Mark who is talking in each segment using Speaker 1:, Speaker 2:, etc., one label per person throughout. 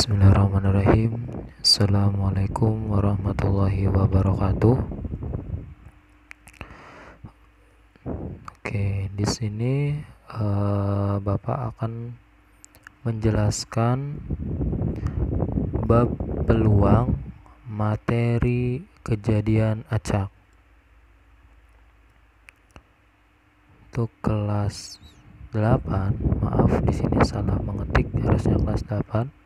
Speaker 1: Bismillahirrahmanirrahim. Assalamualaikum warahmatullahi wabarakatuh. Oke, di sini Bapak akan menjelaskan bab peluang materi kejadian acak. Untuk kelas 8, maaf di sini salah mengetik, harusnya kelas 8.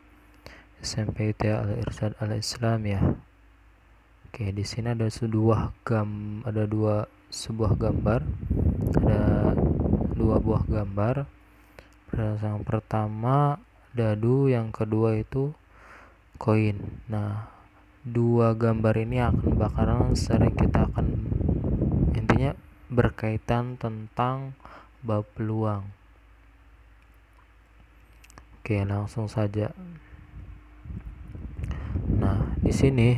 Speaker 1: SMP ITA Al-Irsyad Al-Islam ya. Oke, di sini ada sebuah gambar. Ada dua buah gambar. Yang pertama dadu, yang kedua itu koin. Nah, dua gambar ini bakalan sering kita akan intinya berkaitan tentang bab peluang. Oke, langsung saja. Nah, di sini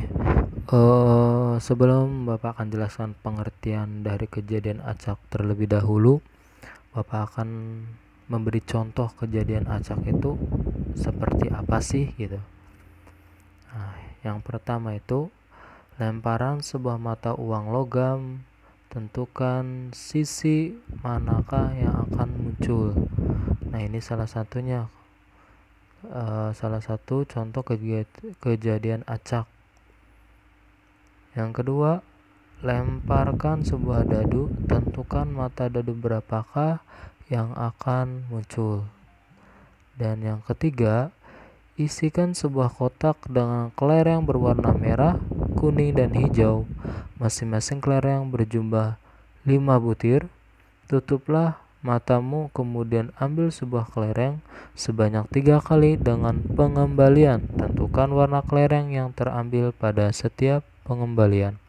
Speaker 1: sebelum Bapak akan jelaskan pengertian dari kejadian acak terlebih dahulu, Bapak akan memberi contoh kejadian acak itu seperti apa sih gitu. Nah, yang pertama itu lemparan sebuah mata uang logam, tentukan sisi manakah yang akan muncul. Nah, ini salah satunya. Salah satu contoh kejadian acak. Yang kedua, lemparkan sebuah dadu, tentukan mata dadu berapakah yang akan muncul. Dan yang ketiga, isikan sebuah kotak dengan kelereng berwarna merah, kuning, dan hijau. Masing-masing kelereng berjumlah 5 butir. Tutuplah matamu, kemudian ambil sebuah kelereng sebanyak 3 kali dengan pengembalian. Tentukan warna kelereng yang terambil pada setiap pengembalian.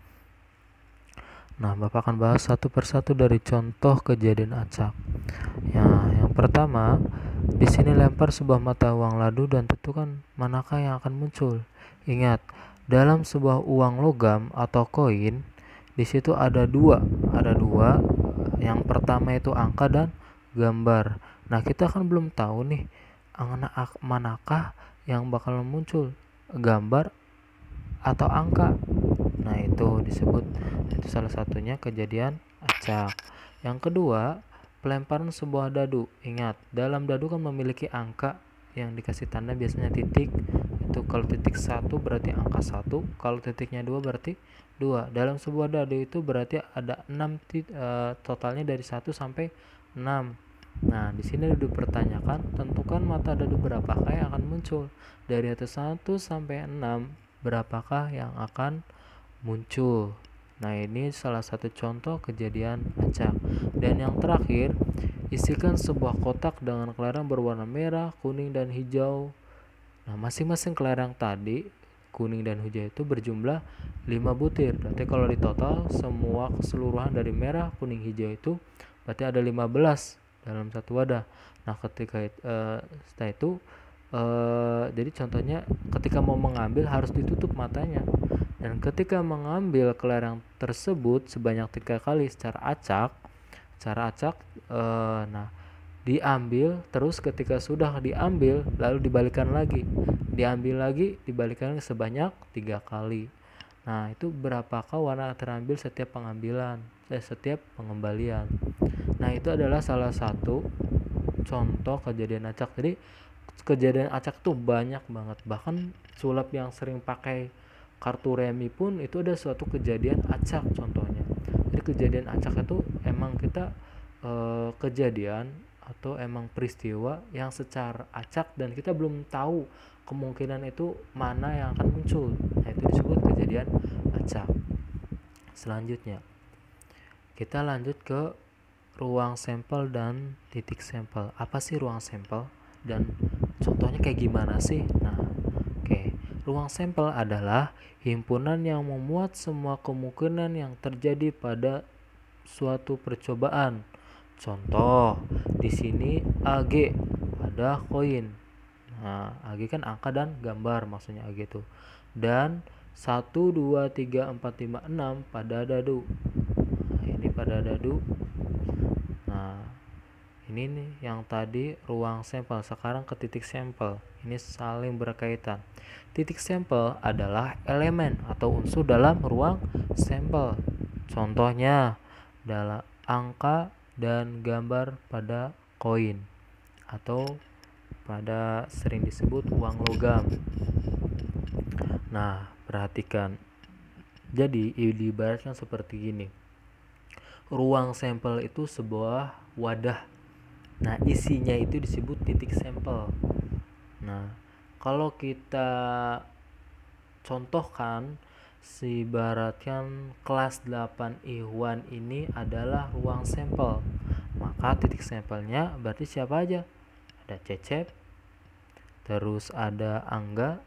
Speaker 1: Nah, Bapak akan bahas satu persatu dari contoh kejadian acak. Yang pertama, di sini lempar sebuah mata uang ladu dan tentukan manakah yang akan muncul. Ingat, dalam sebuah uang logam atau koin, di situ ada dua. Yang pertama itu angka dan gambar. Nah, kita kan belum tahu nih manakah yang bakal muncul, gambar atau angka. Nah, itu salah satunya kejadian acak. Yang kedua, pelemparan sebuah dadu. Ingat, dalam dadu kan memiliki angka yang dikasih tanda biasanya titik. Itu kalau titik 1 berarti angka 1, kalau titiknya 2 berarti 2. Dalam sebuah dadu itu berarti ada 6 totalnya dari 1 sampai 6. Nah, di sini dipertanyakan tentukan mata dadu berapakah yang akan muncul. Dari atas 1 sampai 6 berapakah yang akan muncul. Nah, ini salah satu contoh kejadian acak. Dan yang terakhir, isikan sebuah kotak dengan kelereng berwarna merah, kuning, dan hijau. Nah, masing-masing kelereng tadi kuning dan hijau itu berjumlah 5 butir. Berarti kalau di total semua keseluruhan dari merah, kuning, hijau itu berarti ada 15 dalam satu wadah. Nah, ketika setelah itu jadi contohnya ketika mau mengambil harus ditutup matanya. Dan ketika mengambil kelereng tersebut sebanyak 3 kali secara acak, nah diambil, terus ketika sudah diambil lalu dibalikan lagi, dibalikan sebanyak 3 kali. Nah, itu berapakah warna terambil setiap pengembalian. Nah, itu adalah salah satu contoh kejadian acak. Jadi kejadian acak tuh banyak banget, bahkan sulap yang sering pakai kartu remi pun itu ada suatu kejadian acak contohnya. Jadi kejadian acak itu emang kita kejadian atau emang peristiwa yang secara acak dan kita belum tahu kemungkinan itu mana yang akan muncul. Nah, itu disebut kejadian acak. Selanjutnya kita lanjut ke ruang sampel dan titik sampel. Apa sih ruang sampel dan contohnya kayak gimana sih? Nah, oke. Ruang sampel adalah himpunan yang memuat semua kemungkinan yang terjadi pada suatu percobaan. Contoh, di sini AG pada koin. Nah, AG kan angka dan gambar, maksudnya AG itu. Dan 1, 2, 3, 4, 5, 6 pada dadu. Nah, ini pada dadu. Nah, Ini nih yang tadi ruang sampel, sekarang ke titik sampel. Ini saling berkaitan. Titik sampel adalah elemen atau unsur dalam ruang sampel. Contohnya adalah angka dan gambar pada koin atau pada sering disebut uang logam. Nah, perhatikan. Jadi, diibaratkan seperti ini. Ruang sampel itu sebuah wadah. Nah, isinya itu disebut titik sampel. Nah, kalau kita contohkan, ibaratkan kelas 8 Ikhwan ini adalah ruang sampel. Maka titik sampelnya berarti siapa aja? Ada Cecep, terus ada Angga,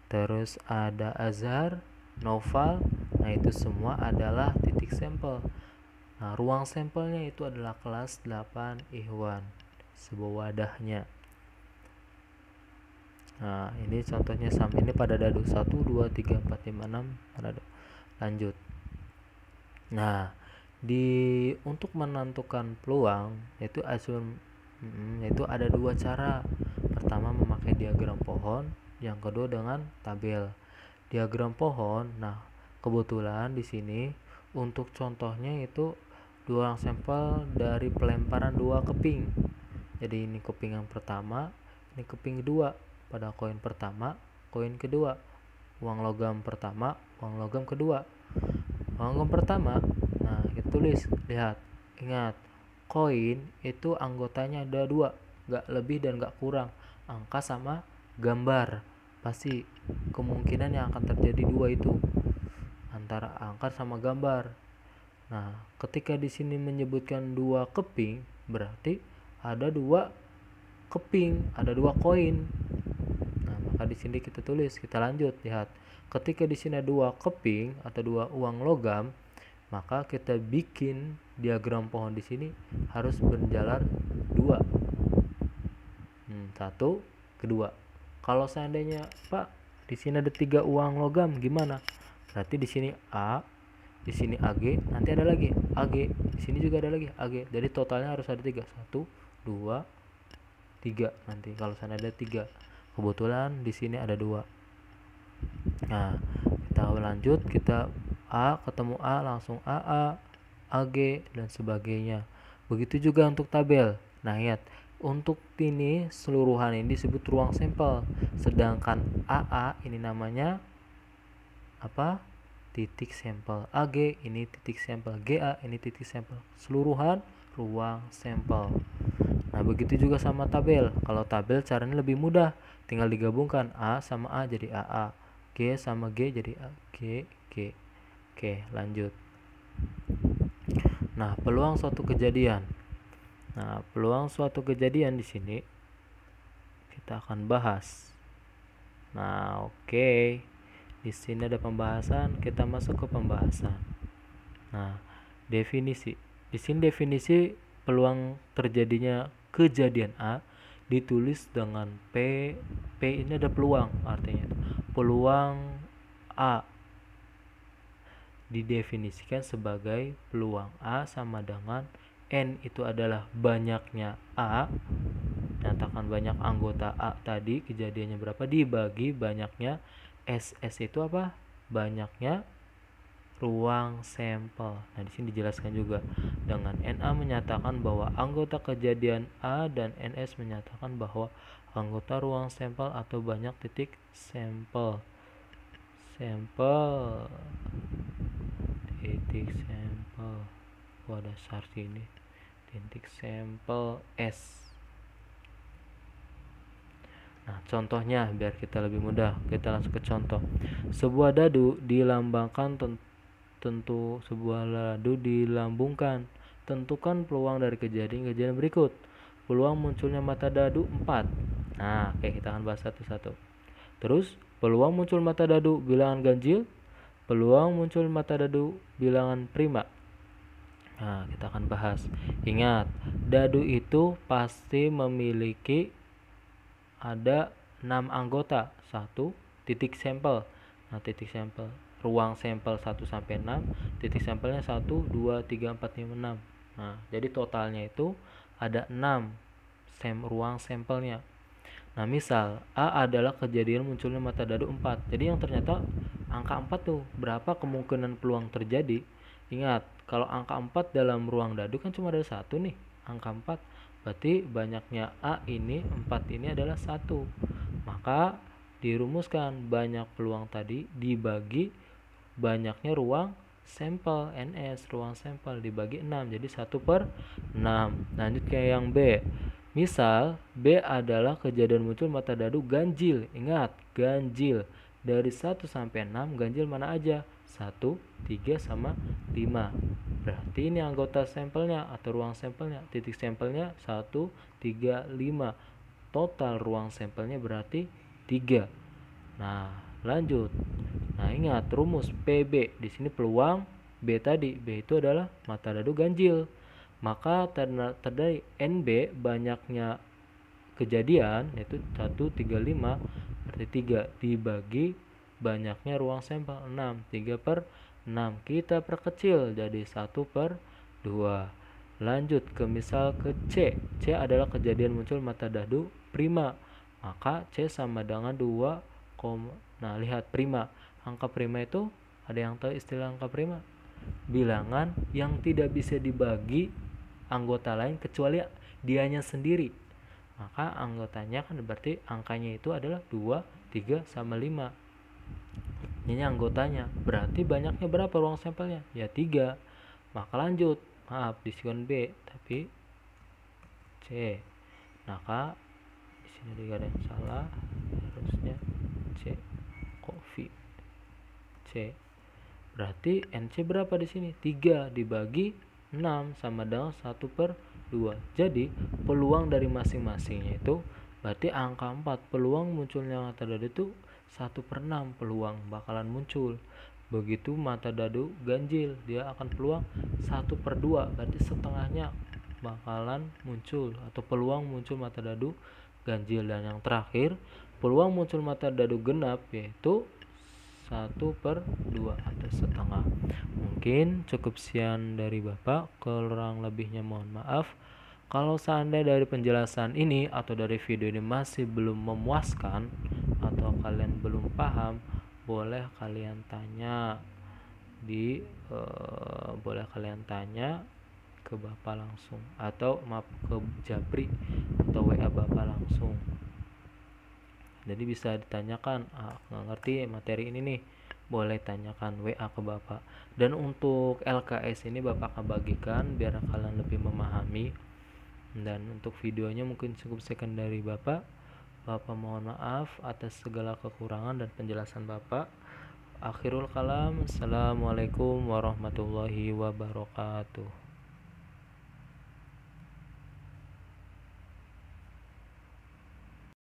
Speaker 1: terus ada Azhar, Noval. Nah, itu semua adalah titik sampel. Nah, ruang sampelnya itu adalah kelas 8 Ikhwan, sebuah wadahnya. Nah, ini contohnya sama, ini pada dadu 1, 2, 3, 4, 5, 6 pada dadu. Lanjut. Nah, untuk menentukan peluang itu ada dua cara. Pertama memakai diagram pohon, yang kedua dengan tabel. Diagram pohon, nah kebetulan di sini untuk contohnya itu dua sampel dari pelemparan dua keping. Jadi ini keping yang pertama, ini keping kedua. Pada koin pertama, koin kedua. Uang logam pertama, uang logam kedua. Uang logam pertama, nah kita tulis, lihat, ingat, koin itu anggotanya ada dua, gak lebih dan gak kurang, angka sama gambar. Pasti kemungkinan yang akan terjadi dua itu antara angka sama gambar. Nah, ketika di sini menyebutkan dua keping, berarti ada dua keping, ada dua koin. Nah, maka di sini kita tulis, kita lanjut, lihat. Ketika di sini ada dua keping atau dua uang logam, maka kita bikin diagram pohon di sini harus berjalan dua. Satu, kedua. Kalau seandainya, Pak, di sini ada 3 uang logam, gimana? Berarti di sini A, di sini AG, nanti ada lagi AG, di sini juga ada lagi AG. Jadi totalnya harus ada 3. 1, 2, 3 nanti kalau sana ada 3. Kebetulan di sini ada 2. Nah, kita lanjut, kita A ketemu A langsung AA, AG dan sebagainya. Begitu juga untuk tabel. Nah, lihat, untuk ini seluruhan ini disebut ruang sampel. Sedangkan AA ini namanya apa? Titik sampel. AG ini titik sampel. GA ini titik sampel. Seluruhan ruang sampel. Nah, begitu juga sama tabel. Kalau tabel caranya lebih mudah. Tinggal digabungkan A sama A jadi AA. G sama G jadi A. G, G. Oke, lanjut. Nah, peluang suatu kejadian. Nah, peluang suatu kejadian di sini kita akan bahas. Nah, oke. Di sini ada pembahasan, kita masuk ke pembahasan. Nah, definisi. Di sini definisi peluang terjadinya kejadian A ditulis dengan P. P ini ada peluang, artinya peluang A didefinisikan sebagai peluang A sama dengan N itu adalah banyaknya A, nyatakan banyak anggota A tadi, kejadiannya berapa, dibagi banyaknya S. S itu apa? Banyaknya ruang sampel. Nah, di sini dijelaskan juga dengan NA menyatakan bahwa anggota kejadian A dan NS menyatakan bahwa anggota ruang sampel atau banyak titik sampel. Titik sampel. Dasar sini. Titik sampel S. Nah, contohnya biar kita lebih mudah, kita langsung ke contoh. Sebuah dadu dilambangkan sebuah dadu dilambungkan. Tentukan peluang dari kejadian-kejadian berikut. Peluang munculnya mata dadu 4. Nah, oke, kita akan bahas satu-satu. Terus, peluang muncul mata dadu bilangan ganjil, peluang muncul mata dadu bilangan prima. Nah, kita akan bahas. Ingat, dadu itu pasti memiliki ada 6 anggota. 1 titik sampel. Nah, titik sampel ruang sampel 1 sampai 6, titik sampelnya 1, 2, 3, 4, 5, 6. Nah, jadi totalnya itu ada 6 ruang sampelnya. Nah, misal A adalah kejadian munculnya mata dadu 4. Jadi yang ternyata angka 4 tuh berapa kemungkinan peluang terjadi? Ingat, kalau angka 4 dalam ruang dadu kan cuma ada 1 nih, angka 4. Berarti banyaknya A ini, 4 ini adalah 1. Maka dirumuskan banyak peluang tadi dibagi banyaknya ruang sampel NS, ruang sampel dibagi 6, jadi 1/6. Lanjut ke yang B. Misal B adalah kejadian muncul mata dadu ganjil. Ingat, ganjil. Dari 1 sampai 6 ganjil mana aja? 1, 3 sama 5. Berarti ini anggota sampelnya atau ruang sampelnya. Titik sampelnya 1, 3, 5. Total ruang sampelnya berarti 3. Nah, lanjut. Nah, ingat rumus PB. Di sini peluang B tadi. B itu adalah mata dadu ganjil. Maka terdiri NB banyaknya kejadian yaitu 1, 3, 5 berarti 3 dibagi banyaknya ruang sampel 6. 3/6 kita perkecil jadi 1/2. Lanjut ke misal ke C. C adalah kejadian muncul mata dadu prima. Maka C sama dengan 2, nah lihat prima. Angka prima itu ada yang tahu istilah angka prima? Bilangan yang tidak bisa dibagi anggota lain kecuali dianya sendiri. Maka anggotanya kan berarti angkanya itu adalah 2, 3 sama 5. Ini anggotanya. Berarti banyaknya berapa ruang sampelnya? Ya 3. Maka lanjut. Maaf, diskon B tapi C. Maka di sini juga ada yang salah. Harusnya C. Coffee. C. Berarti NC berapa di sini? 3 dibagi 6 sama dengan 1/2. Jadi peluang dari masing-masingnya itu berarti angka 4 peluang munculnya mata dadu itu 1/6 peluang bakalan muncul. Begitu mata dadu ganjil dia akan peluang 1/2 berarti setengahnya bakalan muncul atau peluang muncul mata dadu ganjil. Dan yang terakhir peluang muncul mata dadu genap yaitu 1/2 atau setengah. Mungkin cukup sekian dari Bapak, kurang lebihnya mohon maaf. Kalau seandainya dari penjelasan ini atau dari video ini masih belum memuaskan atau kalian belum paham, boleh kalian tanya ke Bapak langsung atau maaf ke Japri atau WA Bapak langsung. Jadi bisa ditanyakan, nggak ngerti materi ini nih, boleh tanyakan WA ke Bapak. Dan untuk LKS ini Bapak akan bagikan biar kalian lebih memahami. Dan untuk videonya mungkin cukup sekian dari Bapak. Bapak mohon maaf atas segala kekurangan dan penjelasan Bapak. Akhirul kalam, assalamualaikum warahmatullahi wabarakatuh.